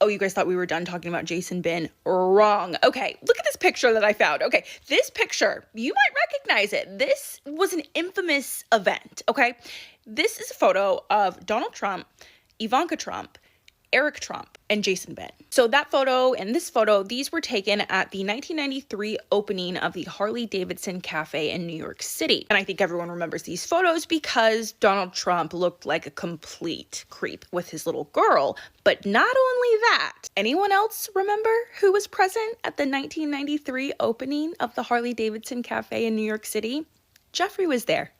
Oh, you guys thought we were done talking about Jason Bin? Wrong. Okay, look at this picture that I found. Okay, this picture, you might recognize it. This was an infamous event, okay? This is a photo of Donald Trump, Ivanka Trump, Eric Trump, and Jason Bin. So that photo and this photo, these were taken at the 1993 opening of the Harley-Davidson Cafe in New York City. And I think everyone remembers these photos because Donald Trump looked like a complete creep with his little girl. But not only that, anyone else remember who was present at the 1993 opening of the Harley-Davidson Cafe in New York City? Jeffrey was there.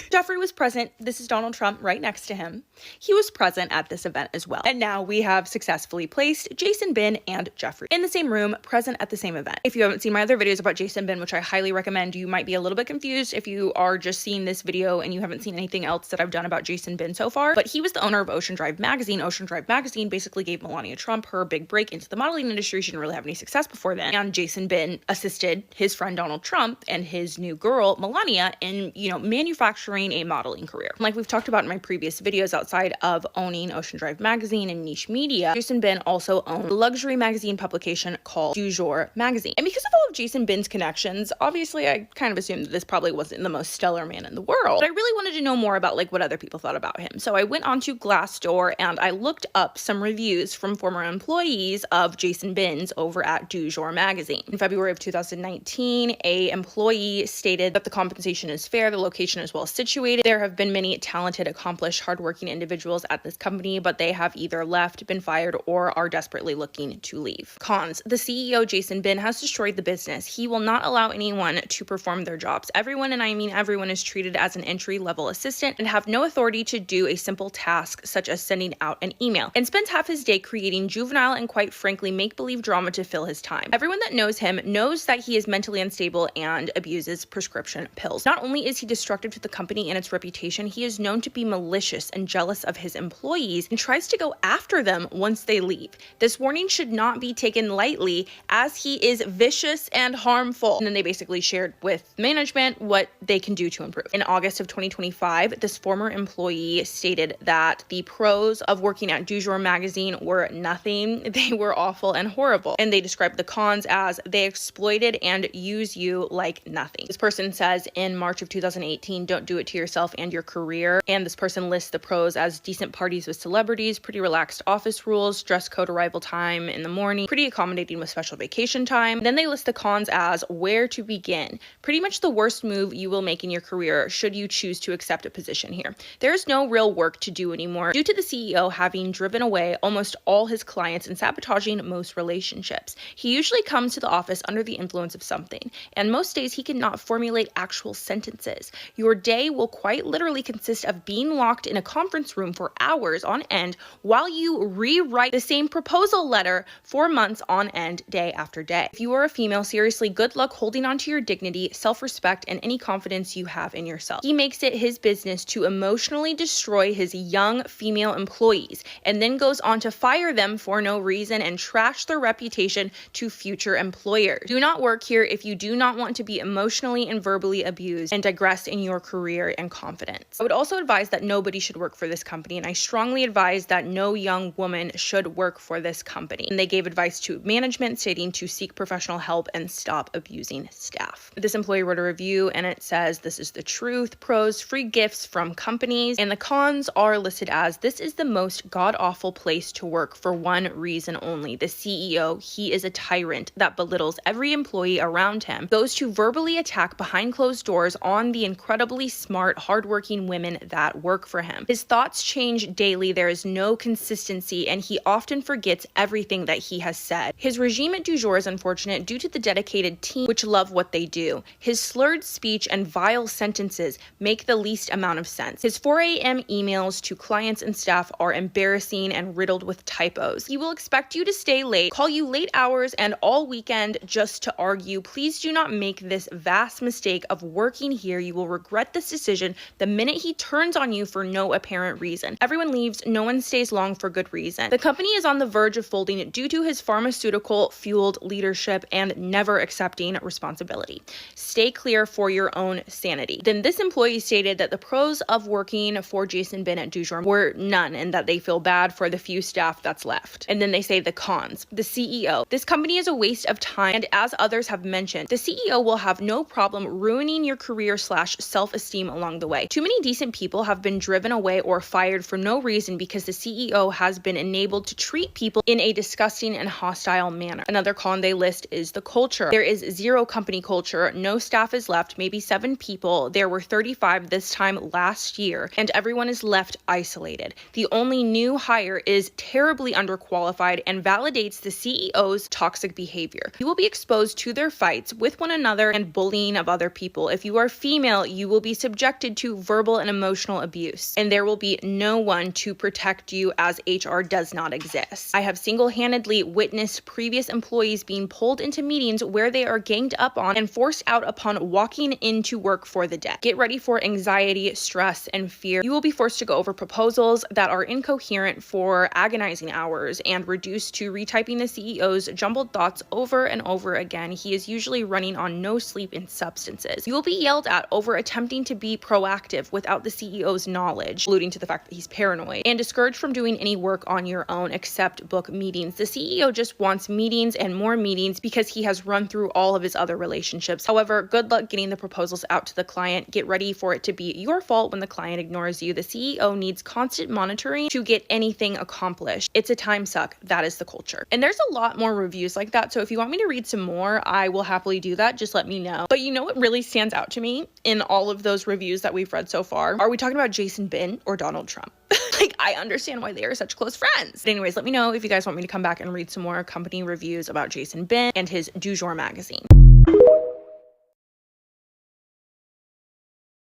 Jeffrey was present. This is Donald Trump right next to him. He was present at this event as well. And now we have successfully placed Jason Bin and Jeffrey in the same room, present at the same event. If you haven't seen my other videos about Jason Bin, which I highly recommend, you might be a little bit confused if you are just seeing this video and you haven't seen anything else that I've done about Jason Bin so far. But he was the owner of Ocean Drive Magazine. Ocean Drive Magazine basically gave Melania Trump her big break into the modeling industry. She didn't really have any success before then. And Jason Bin assisted his friend Donald Trump and his new girl, Melania, in, manufacturing a modeling career. Like we've talked about in my previous videos, outside of owning Ocean Drive Magazine and Niche Media, Jason Bin also owned a luxury magazine publication called Du Jour Magazine. And because of all of Jason Bin's connections, obviously I kind of assumed that this probably wasn't the most stellar man in the world, but I really wanted to know more about what other people thought about him. So I went onto Glassdoor and I looked up some reviews from former employees of Jason Bin's over at Du Jour Magazine. In February of 2019, a employee stated that the compensation is fair, the location is well situated. There have been many talented, accomplished, hardworking individuals at this company, but they have either left, been fired, or are desperately looking to leave. Cons: the CEO, Jason Bin, has destroyed the business. He will not allow anyone to perform their jobs. Everyone, and I mean everyone, is treated as an entry-level assistant and have no authority to do a simple task such as sending out an email, and spends half his day creating juvenile and, quite frankly, make-believe drama to fill his time. Everyone that knows him knows that he is mentally unstable and abuses prescription pills. Not only is he destructive to the company and its reputation, he is known to be malicious and jealous of his employees and tries to go after them once they leave. This warning should not be taken lightly, as he is vicious and harmful. And then they basically shared with management what they can do to improve. In August of 2025, this former employee stated that the pros of working at Du Jour Magazine were nothing. They were awful and horrible. And they described the cons as they exploited and use you like nothing. This person says in March of 2018, don't do it to yourself and your career. And this person lists the pros as decent parties with celebrities, pretty relaxed office rules, dress code arrival time in the morning, pretty accommodating with special vacation time. Then they list the cons as where to begin. Pretty much the worst move you will make in your career should you choose to accept a position here. There is no real work to do anymore due to the CEO having driven away almost all his clients and sabotaging most relationships. He usually comes to the office under the influence of something, and most days he cannot formulate actual sentences. Your day will quite literally consist of being locked in a conference room for hours on end while you rewrite the same proposal letter for months on end, day after day. If you are a female, seriously, good luck holding on to your dignity, self-respect, and any confidence you have in yourself. He makes it his business to emotionally destroy his young female employees and then goes on to fire them for no reason and trash their reputation to future employers. Do not work here if you do not want to be emotionally and verbally abused and digress in your career and confidence. I would also advise that nobody should work for this company, and I strongly advise that no young woman should work for this company. And they gave advice to management stating to seek professional help and stop abusing staff. This employee wrote a review and it says, this is the truth. Pros: free gifts from companies. And the cons are listed as, this is the most god-awful place to work for one reason only. The CEO, he is a tyrant that belittles every employee around him, goes to verbally attack behind closed doors on the incredibly smart, hardworking women that work for him. His thoughts change daily. There is no consistency, and he often forgets everything that he has said. His regime at Du Jour is unfortunate due to the dedicated team which love what they do. His slurred speech and vile sentences make the least amount of sense. His 4 a.m. emails to clients and staff are embarrassing and riddled with typos. He will expect you to stay late, call you late hours and all weekend just to argue. Please do not make this vast mistake of working here. You will regret regret this decision the minute he turns on you for no apparent reason. Everyone leaves, no one stays long for good reason. The company is on the verge of folding due to his pharmaceutical-fueled leadership and never accepting responsibility. Stay clear for your own sanity. Then this employee stated that the pros of working for Jason Bin at DuJour were none, and that they feel bad for the few staff that's left. And then they say the cons. The CEO. This company is a waste of time, and as others have mentioned, the CEO will have no problem ruining your career / self-esteem along the way. Too many decent people have been driven away or fired for no reason because the CEO has been enabled to treat people in a disgusting and hostile manner. Another con they list is the culture. There is zero company culture. No staff is left, maybe 7 people. There were 35 this time last year, and everyone is left isolated. The only new hire is terribly underqualified and validates the CEO's toxic behavior. You will be exposed to their fights with one another and bullying of other people. If you are female, you will be subjected to verbal and emotional abuse, and there will be no one to protect you as HR does not exist. I have single-handedly witnessed previous employees being pulled into meetings where they are ganged up on and forced out upon walking into work for the day. Get ready for anxiety, stress, and fear. You will be forced to go over proposals that are incoherent for agonizing hours and reduced to retyping the CEO's jumbled thoughts over and over again. He is usually running on no sleep and substances. You will be yelled at over attempting to be proactive without the CEO's knowledge, alluding to the fact that he's paranoid, and discouraged from doing any work on your own except book meetings. The CEO just wants meetings and more meetings because he has run through all of his other relationships. However, good luck getting the proposals out to the client. Get ready for it to be your fault when the client ignores you. The CEO needs constant monitoring to get anything accomplished. It's a time suck. That is the culture. And there's a lot more reviews like that. So if you want me to read some more, I will happily do that. Just let me know. But you know what really stands out to me in all of those reviews that we've read so far? Are we talking about Jason Bin or Donald Trump? Like, I understand why they are such close friends. But anyways, let me know if you guys want me to come back and read some more company reviews about Jason Bin and his DuJour magazine.